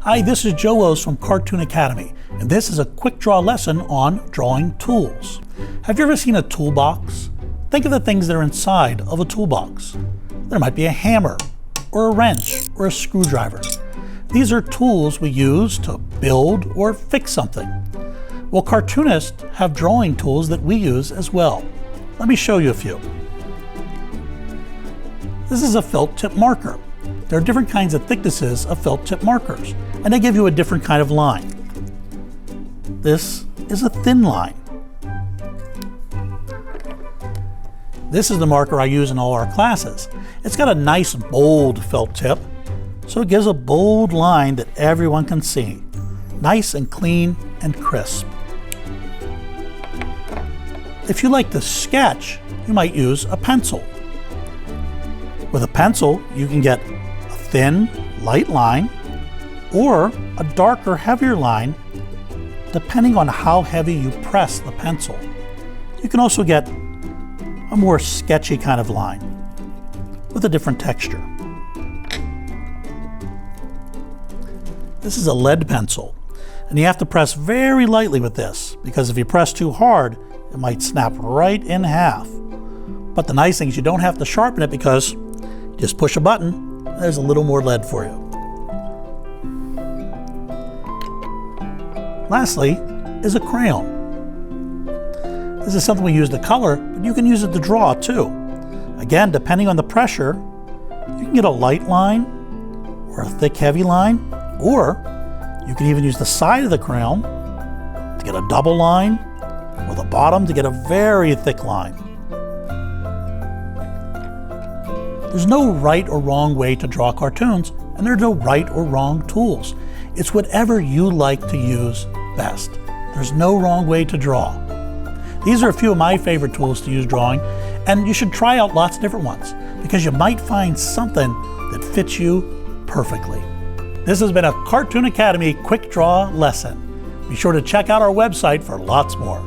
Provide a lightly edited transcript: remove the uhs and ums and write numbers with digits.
Hi, this is Joe O's from Cartoon Academy, and this is a quick draw lesson on drawing tools. Have you ever seen a toolbox? Think of the things that are inside of a toolbox. There might be a hammer, or a wrench, or a screwdriver. These are tools we use to build or fix something. Well, cartoonists have drawing tools that we use as well. Let me show you a few. This is a felt tip marker. There are different kinds of thicknesses of felt tip markers, and they give you a different kind of line. This is a thin line. This is the marker I use in all our classes. It's got a nice bold felt tip, so it gives a bold line that everyone can see. Nice and clean and crisp. If you like to sketch, you might use a pencil. With a pencil, you can get a thin, light line or a darker, heavier line, depending on how heavy you press the pencil. You can also get a more sketchy kind of line with a different texture. This is a lead pencil, and you have to press very lightly with this, because if you press too hard, it might snap right in half. But the nice thing is you don't have to sharpen it, because you just push a button, there's a little more lead for you. Lastly is a crayon. This is something we use to color, but you can use it to draw too. Again, depending on the pressure, you can get a light line or a thick, heavy line, or you can even use the side of the crayon to get a double line, or the bottom to get a very thick line. There's no right or wrong way to draw cartoons, and there's no right or wrong tools. It's whatever you like to use best. There's no wrong way to draw. These are a few of my favorite tools to use drawing, and you should try out lots of different ones, because you might find something that fits you perfectly. This has been a Cartoon Academy quick draw lesson. Be sure to check out our website for lots more.